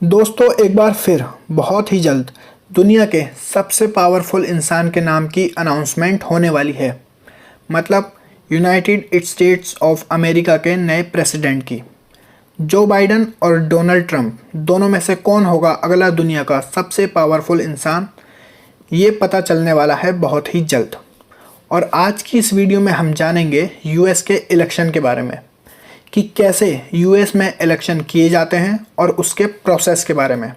दोस्तों, एक बार फिर बहुत ही जल्द दुनिया के सबसे पावरफुल इंसान के नाम की अनाउंसमेंट होने वाली है। मतलब यूनाइटेड स्टेट्स ऑफ अमेरिका के नए प्रेसिडेंट की। जो बाइडन और डोनाल्ड ट्रंप दोनों में से कौन होगा अगला दुनिया का सबसे पावरफुल इंसान, ये पता चलने वाला है बहुत ही जल्द। और आज की इस वीडियो में हम जानेंगे यूएस के इलेक्शन के बारे में कि कैसे यूएस में इलेक्शन किए जाते हैं और उसके प्रोसेस के बारे में।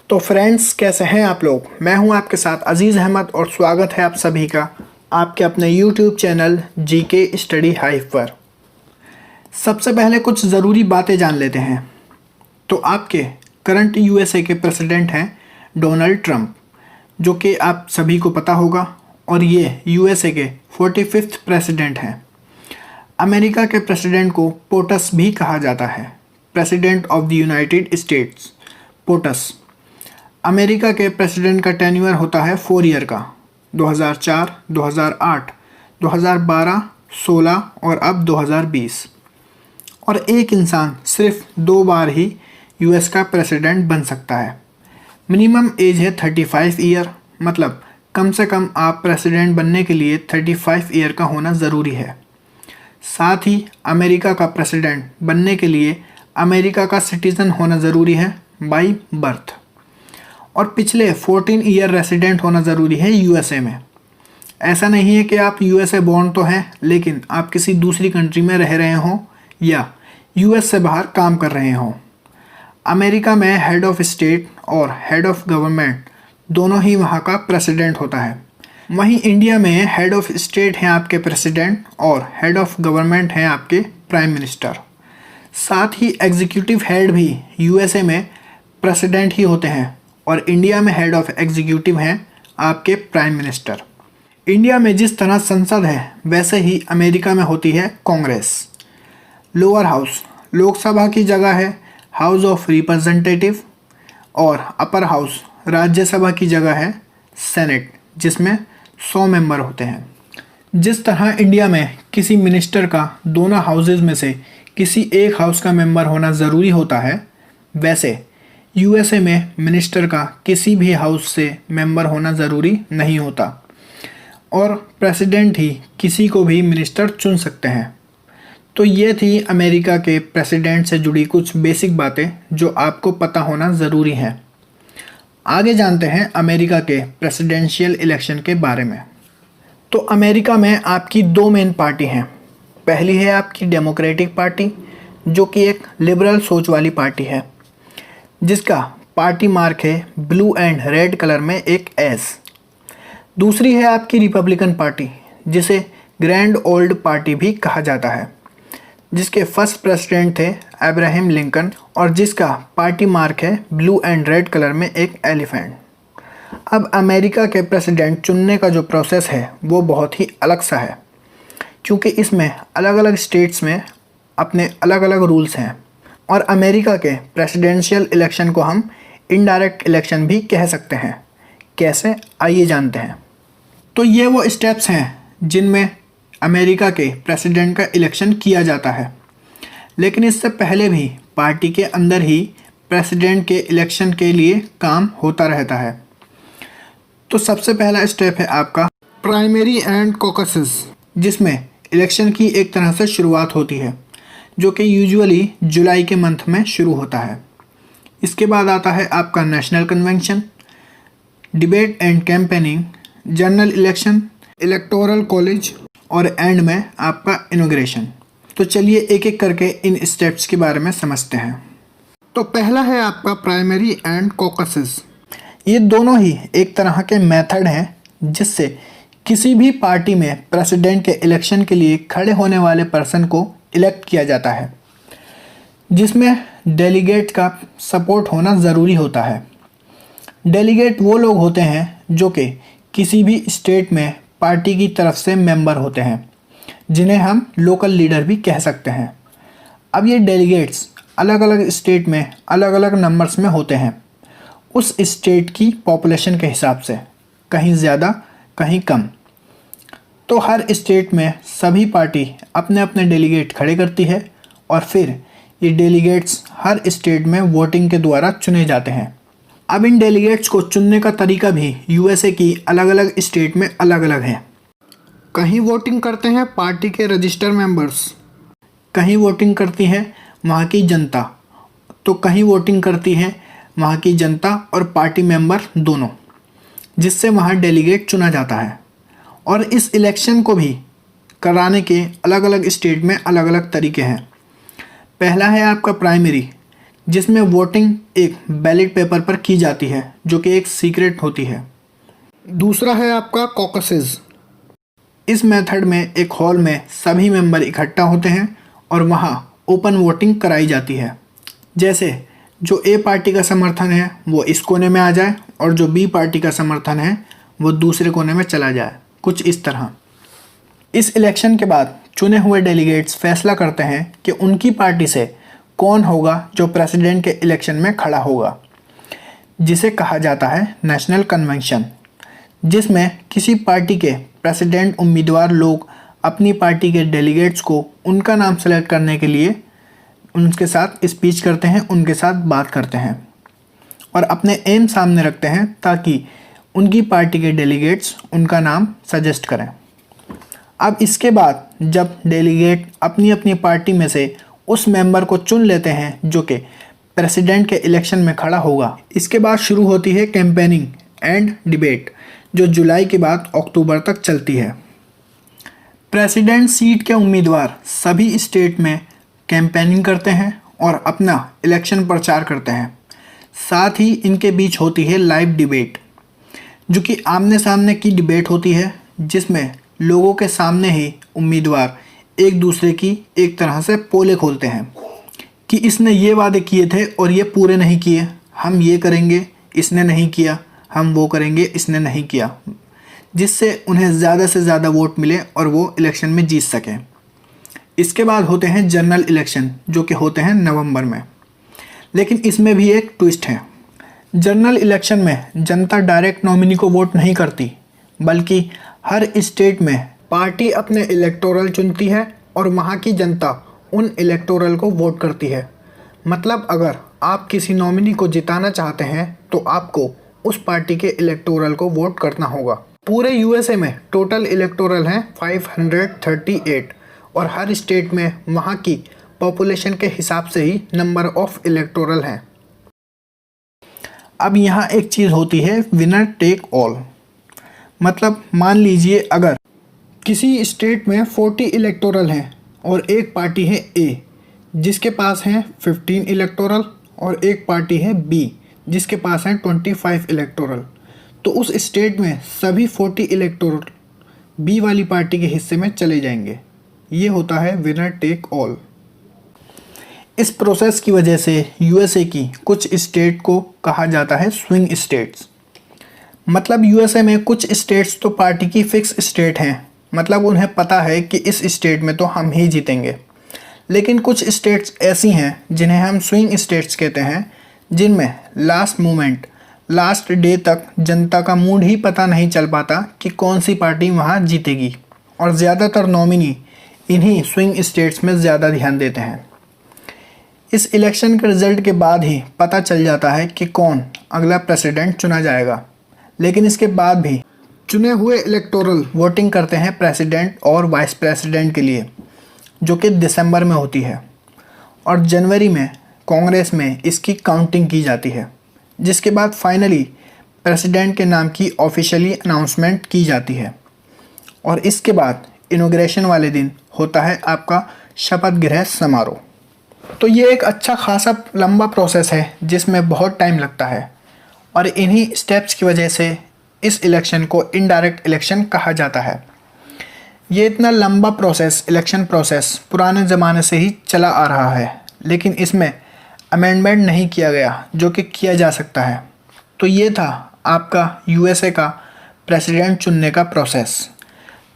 तो फ्रेंड्स, कैसे हैं आप लोग? मैं हूं आपके साथ अजीज़ अहमद और स्वागत है आप सभी का आपके अपने YouTube channel GK study hive पर। सबसे पहले कुछ ज़रूरी बातें जान लेते हैं। तो आपके करंट यूएसए के प्रेसिडेंट हैं डोनाल्ड ट्रंप, जो कि आप सभी को पता होगा, और ये यूएसए के 45th प्रेसिडेंट हैं। अमेरिका के प्रेसिडेंट को पोटस भी कहा जाता है, president of the United states, POTUS. America के प्रेसिडेंट का टेन्योर होता है 4 ईयर का, 2004, 2008, 2012, 16 और अब 2020। और एक इंसान सिर्फ 2 बार ही यूएस का प्रेसिडेंट बन सकता है। मिनिमम एज है 35 ईयर, मतलब कम से कम आप प्रेसिडेंट बनने के लिए 35 ईयर का होना ज़रूरी है। साथ ही अमेरिका का प्रेसिडेंट बनने के लिए अमेरिका का सिटीज़न होना ज़रूरी है बाय बर्थ, और पिछले 14 ईयर रेसिडेंट होना ज़रूरी है यूएसए में। ऐसा नहीं है कि आप यूएसए बॉर्न तो हैं लेकिन आप किसी दूसरी कंट्री में रह रहे हों या यूएस से बाहर काम कर रहे हों। अमेरिका में हेड ऑफ स्टेट और हेड ऑफ गवर्नमेंट दोनों ही वहाँ का प्रेसिडेंट होता है। वहीं इंडिया में हेड ऑफ स्टेट हैं आपके प्रेसिडेंट और हेड ऑफ गवर्नमेंट हैं आपके प्राइम मिनिस्टर। साथ ही एग्जीक्यूटिव हेड भी यूएसए में प्रेसिडेंट ही होते हैं और इंडिया में हेड ऑफ एग्जीक्यूटिव हैं आपके प्राइम मिनिस्टर। इंडिया में जिस तरह संसद है वैसे ही अमेरिका में होती है कांग्रेस। लोअर हाउस लोकसभा की जगह है हाउस ऑफ रिप्रेजेंटेटिव, और अपर हाउस राज्यसभा की जगह है सेनेट, जिसमें 100 मेंबर होते हैं। जिस तरह इंडिया में किसी मिनिस्टर का दोनों हाउसेज में से किसी एक हाउस का मेंबर होना ज़रूरी होता है, वैसे यूएसए में मिनिस्टर का किसी भी हाउस से मेंबर होना ज़रूरी नहीं होता और प्रेसिडेंट ही किसी को भी मिनिस्टर चुन सकते हैं। तो ये थी अमेरिका के प्रेसिडेंट से जुड़ी कुछ बेसिक बातें जो आपको पता होना ज़रूरी हैं। आगे जानते हैं अमेरिका के प्रेसिडेंशियल इलेक्शन के बारे में। तो अमेरिका में आपकी 2 मेन पार्टी हैं। पहली है आपकी डेमोक्रेटिक पार्टी, जो कि एक लिबरल सोच वाली पार्टी है, जिसका पार्टी मार्क है ब्लू एंड रेड कलर में एक एस। दूसरी है आपकी रिपब्लिकन पार्टी, जिसे ग्रैंड ओल्ड पार्टी भी कहा जाता है, जिसके फर्स्ट प्रेसिडेंट थे अब्राहम लिंकन और जिसका पार्टी मार्क है ब्लू एंड रेड कलर में एक एलिफेंट। अब अमेरिका के प्रेसिडेंट चुनने का जो प्रोसेस है वो बहुत ही अलग सा है, क्योंकि इसमें अलग अलग स्टेट्स में अपने अलग अलग रूल्स हैं। और अमेरिका के प्रेसिडेंशियल इलेक्शन को हम इनडायरेक्ट इलेक्शन भी कह सकते हैं। कैसे, आइए जानते हैं। तो ये वो स्टेप्स हैं जिनमें अमेरिका के प्रेसिडेंट का इलेक्शन किया जाता है, लेकिन इससे पहले भी पार्टी के अंदर ही प्रेसिडेंट के इलेक्शन के लिए काम होता रहता है। तो सबसे पहला स्टेप है आपका प्राइमरी एंड कॉकसेस, जिसमें इलेक्शन की एक तरह से शुरुआत होती है, जो कि यूजुअली जुलाई के मंथ में शुरू होता है। इसके बाद आता है आपका national convention, debate and campaigning, general election, electoral college और एंड में आपका इनॉग्रेशन। तो चलिए एक एक करके इन स्टेप्स के बारे में समझते हैं। तो पहला है आपका प्राइमरी एंड कॉकसेस। ये दोनों ही एक तरह के मेथड हैं जिससे किसी भी पार्टी में प्रेसिडेंट के इलेक्शन के लिए खड़े होने वाले पर्सन को इलेक्ट किया जाता है, जिसमें डेलीगेट का सपोर्ट होना ज़रूरी होता है। डेलीगेट वो लोग होते हैं जो कि किसी भी स्टेट में पार्टी की तरफ से मेंबर होते हैं, जिन्हें हम लोकल लीडर भी कह सकते हैं। अब ये डेलीगेट्स अलग अलग स्टेट में अलग अलग नंबर्स में होते हैं, उस स्टेट की पॉपुलेशन के हिसाब से, कहीं ज़्यादा कहीं कम। तो हर स्टेट में सभी पार्टी अपने अपने डेलीगेट खड़े करती है और फिर ये डेलीगेट्स हर स्टेट में वोटिंग के द्वारा चुने जाते हैं। अब इन डेलीगेट्स को चुनने का तरीका भी यूएसए की अलग अलग स्टेट में अलग अलग है। कहीं वोटिंग करते हैं पार्टी के रजिस्टर मेंबर्स, कहीं वोटिंग करती है वहाँ की जनता, तो कहीं वोटिंग करती है वहाँ की जनता और पार्टी मेंबर दोनों, जिससे वहाँ डेलीगेट चुना जाता है। और इस इलेक्शन को भी कराने के अलग अलग स्टेट में अलग अलग तरीके हैं। पहला है आपका प्राइमरी, जिसमें वोटिंग एक बैलेट पेपर पर की जाती है जो कि एक सीक्रेट होती है। दूसरा है आपका कॉकसेस। इस मेथड में एक हॉल में सभी मेंबर इकट्ठा होते हैं और वहाँ ओपन वोटिंग कराई जाती है। जैसे जो ए पार्टी का समर्थन है वो इस कोने में आ जाए और जो बी पार्टी का समर्थन है वो दूसरे कोने में चला जाए, कुछ इस तरह। इस इलेक्शन के बाद चुने हुए डेलीगेट्स फैसला करते हैं कि उनकी पार्टी से कौन होगा जो प्रेसिडेंट के इलेक्शन में खड़ा होगा, जिसे कहा जाता है नेशनल कन्वेंशन, जिसमें किसी पार्टी के प्रेसिडेंट उम्मीदवार लोग अपनी पार्टी के डेलीगेट्स को उनका नाम सेलेक्ट करने के लिए उनके साथ स्पीच करते हैं, उनके साथ बात करते हैं और अपने एम सामने रखते हैं ताकि उनकी पार्टी के डेलीगेट्स उनका नाम सजेस्ट करें। अब इसके बाद जब डेलीगेट अपनी अपनी पार्टी में से उस मेंबर को चुन लेते हैं जो कि प्रेसिडेंट के इलेक्शन में खड़ा होगा, इसके बाद शुरू होती है कैंपेनिंग एंड डिबेट, जो जुलाई के बाद अक्टूबर तक चलती है। प्रेसिडेंट सीट के उम्मीदवार सभी स्टेट में कैंपेनिंग करते हैं और अपना इलेक्शन प्रचार करते हैं। साथ ही इनके बीच होती है लाइव डिबेट, जो कि आमने सामने की डिबेट होती है, जिसमें लोगों के सामने ही उम्मीदवार एक दूसरे की एक तरह से पोले खोलते हैं कि इसने ये वादे किए थे और ये पूरे नहीं किए, हम ये करेंगे, इसने नहीं किया, हम वो करेंगे, इसने नहीं किया, जिससे उन्हें ज़्यादा से ज़्यादा वोट मिले और वो इलेक्शन में जीत सकें। इसके बाद होते हैं जनरल इलेक्शन, जो कि होते हैं नवंबर में। लेकिन इसमें भी एक ट्विस्ट है। जनरल इलेक्शन में जनता डायरेक्ट नॉमिनी को वोट नहीं करती, बल्कि हर स्टेट में पार्टी अपने इलेक्टोरल चुनती है और वहाँ की जनता उन इलेक्टोरल को वोट करती है। मतलब अगर आप किसी नॉमिनी को जिताना चाहते हैं तो आपको उस पार्टी के इलेक्टोरल को वोट करना होगा। पूरे यूएसए में टोटल इलेक्टोरल हैं 538 और हर स्टेट में वहाँ की पॉपुलेशन के हिसाब से ही नंबर ऑफ इलेक्टोरल हैं। अब यहाँ एक चीज़ होती है विनर टेक ऑल। मतलब मान लीजिए अगर किसी स्टेट में 40 इलेक्टोरल हैं और एक पार्टी है ए जिसके पास हैं 15 इलेक्टोरल और एक पार्टी है बी जिसके पास हैं 25 इलेक्टोरल, तो उस स्टेट में सभी 40 इलेक्टोरल बी वाली पार्टी के हिस्से में चले जाएंगे। ये होता है विनर टेक ऑल। इस प्रोसेस की वजह से यूएसए की कुछ स्टेट को कहा जाता है स्विंग स्टेट्स। मतलब यूएसए में कुछ स्टेट्स तो पार्टी की फिक्स स्टेट हैं, मतलब उन्हें पता है कि इस स्टेट में तो हम ही जीतेंगे। लेकिन कुछ स्टेट्स ऐसी हैं जिन्हें हम स्विंग स्टेट्स कहते हैं, जिनमें लास्ट मोमेंट, लास्ट डे तक जनता का मूड ही पता नहीं चल पाता कि कौन सी पार्टी वहाँ जीतेगी, और ज़्यादातर नॉमिनी इन्हीं स्विंग स्टेट्स में ज़्यादा ध्यान देते हैं। इस इलेक्शन के रिज़ल्ट के बाद ही पता चल जाता है कि कौन अगला प्रेसिडेंट चुना जाएगा। लेकिन इसके बाद भी चुने हुए इलेक्टोरल वोटिंग करते हैं प्रेसिडेंट और वाइस प्रेसिडेंट के लिए, जो कि दिसंबर में होती है, और जनवरी में कांग्रेस में इसकी काउंटिंग की जाती है, जिसके बाद फाइनली प्रेसिडेंट के नाम की ऑफिशियली अनाउंसमेंट की जाती है। और इसके बाद इनॉग्रेशन वाले दिन होता है आपका शपथ ग्रहण समारोह। तो ये एक अच्छा खासा लंबा प्रोसेस है जिसमें बहुत टाइम लगता है, और इन्हीं स्टेप्स की वजह से इस इलेक्शन को इनडायरेक्ट इलेक्शन कहा जाता है। ये इतना लंबा प्रोसेस, इलेक्शन प्रोसेस पुराने ज़माने से ही चला आ रहा है, लेकिन इसमें अमेंडमेंट नहीं किया गया जो कि किया जा सकता है। तो ये था आपका यूएसए का प्रेसिडेंट चुनने का प्रोसेस।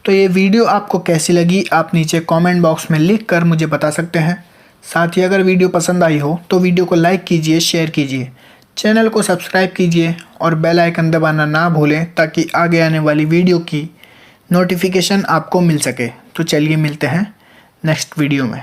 तो ये वीडियो आपको कैसी लगी आप नीचे कमेंट बॉक्स में लिख कर मुझे बता सकते हैं। साथ ही अगर वीडियो पसंद आई हो तो वीडियो को लाइक कीजिए, शेयर कीजिए, चैनल को सब्सक्राइब कीजिए और बेल आइकन दबाना ना भूलें ताकि आगे आने वाली वीडियो की नोटिफिकेशन आपको मिल सके। तो चलिए मिलते हैं नेक्स्ट वीडियो में।